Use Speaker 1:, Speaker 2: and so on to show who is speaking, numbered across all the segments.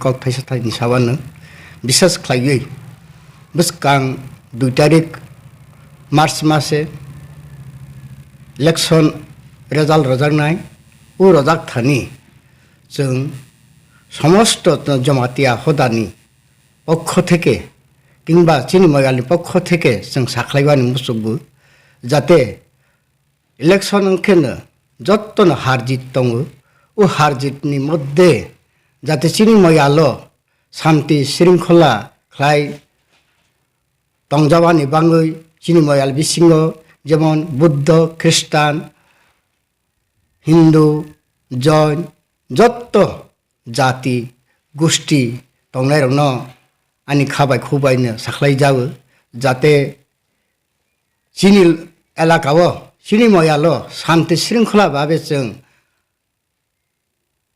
Speaker 1: kok phaisa thai ni sawan bisas khlaiui bwskang 2 tarik March mase election result rojaknai o rojak thani जों সমস্ত জমাতিয়া হোদানি পক্ষ থেকে কিংবা চিনিময়ালি পক্ষ থেকে जों সাখলাইবানি মুসুকবো যাতে ইলেকশন খেনে যতন হারজিত দङ ও হারজিতনি মধ্যে যাতে চিনিময়ালো শান্তি শৃঙ্খলা খাই তংজাবানি বাঙ্গৈ চিনিময়াল বিসিङ যেমন বুদ্ধ খ্রিস্টান হিন্দু জৈন যত জাতি गोष्ठी दंनायरनो आनी खाबाय खुबायनो साखलाय जावो जाते चिनि एलाकाओ चिनि मयालो शांति श्रृंखला भाबे जों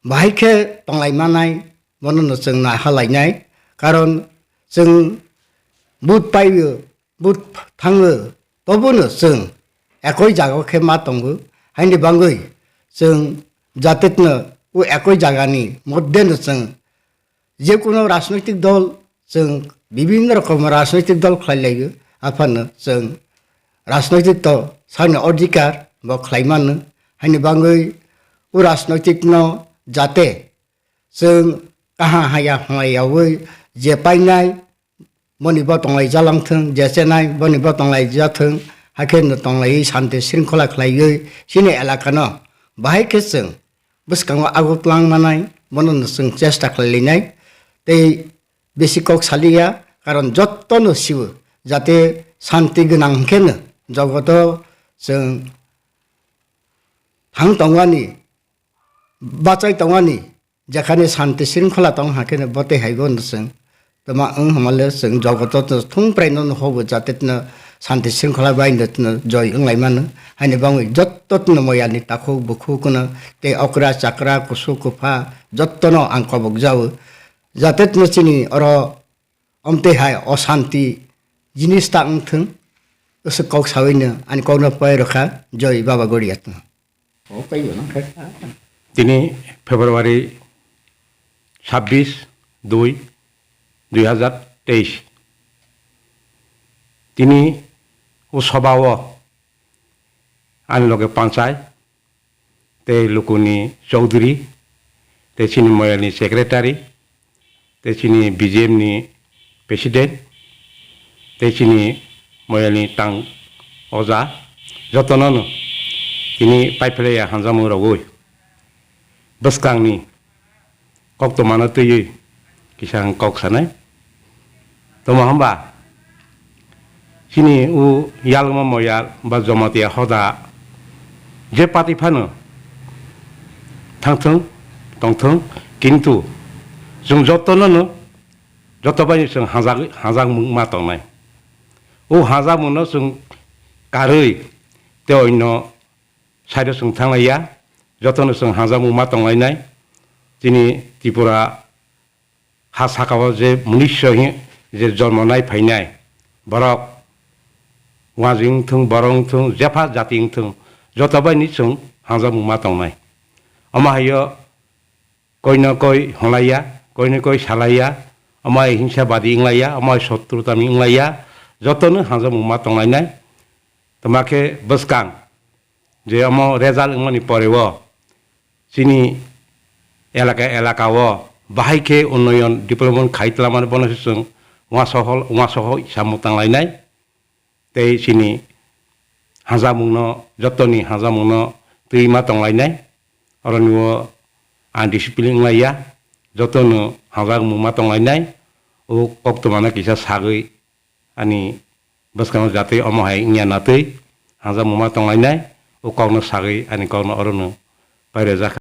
Speaker 1: बाहायखे दंलायमानाय बननो जों नाहालायनाय कारण जों बुट पायो बुट थाङो तबनो जों एकय जागाखे मा दंबो हायनि बांगै जों जातेनो ও একই জায়গানি মধ্যে जों যে কোনো রাজনৈতিক দল जों বিভিন্ন রকম রাজনৈতিক দল খাইলাयो আফানো जों রাজনৈতিক দল সাইনে অধিকার বা খাইমানো হাইনি বাঙ্গৈ ও রাজনৈতিক ন যাতে जों কাহা হায়া হায়াवै जे पाइनाय बनिबा दंलाय जालांथों जेसेनाय बनिबा दंलाय जाथों हाखेनो दंलाय शान्ति शृंखला खाइयै सिनि एलाकानो बाहायखे जों bwskang agut lang manay monon जों চেষ্টা खालायनाय ते बेसि कक सालिया कारण जत्तनो सिउ जाते शान्ति गोनांखेनो जगत जों थां दंगानि बाचाय दंगानि जेखाने शान्ति शृंखला दं हाखेनो बते हायगोन जों तमा हमाले जों जगत थुंप्रायनो होबो जातेनो शान्ति शृंखला बायनो जय ओंलायमानो हायनि बाङै जत्तनो मयानि ताखौ बुखुखौनो ते अक्रा चाक्रा कुसु कुफा जत्तनो आंकबक जावो जातेनो चिनि अर अमते हाय अशान्ति जिनिस तांथों गोसो कक सावैनो आनि कौनो पाय रखा जय बाबा गड़ियात
Speaker 2: दिनै फेब्रुवारि 26/2/2023 তিনি ও সভাও আনি লগে পঞ্চায় তে লুকুনি চৌধুরী তে চিনি ময়ালনি সেক্রেটারি তে চিনি বিজেএমনি প্রেসিডেন্ট তে চিনি ময়ালনি টাং অজা যতননো তিনি পাইফেলাया हानजामुरावै bwskangni कक्तमानो तैयै किसां कक सानाय तमा हम्बा Sini u yalma moyal ba jamatia hoda je pati phano thangthung tongthung kintu जों जतननो जतबानि जों हाजाग मा तंनाय ओ हाजाग मुनो जों कारै ते अन्न साइड जों थांलाया जतनो जों हाजाग मा तंलायनाय दिनै त्रिपुरा हा साखाव जे मुनिस्य जे जन्मनाय फायनाय बरक वाजिं थों बरं थों जेफा जातिं थों जतबायनि जों हाजामु मा तंनाय अमाहायो कयनो कय हलाया कयनो कय सालाया अमाय हिंसाबादी इंलाया अमाय शत्रुतामी इंलाया जतनो हाजामु मा तंलायनाय तमाखे bwskang जे अमो रेजाल्ट इंमानि परेव सिनि एलाकाओ बाहायखे उन्नयन डेभेलपमेन्ट खायतलामानो बनोस जों वासह सामु तंलायनाय ते सिनि हाजामुनो जतनी हाजामुनो तैमा तंलायनाय अरनिव आनडिसिप्लिन लाया जतनो हाजामु मा तंलायनाय ओ कक्तमाना किसा सागै आनि bwskang जाते अमहाय इंयानातै हाजामु मा तंलायनाय ओ कौनो सागै आनि कौनो अरनो पायरे जाखा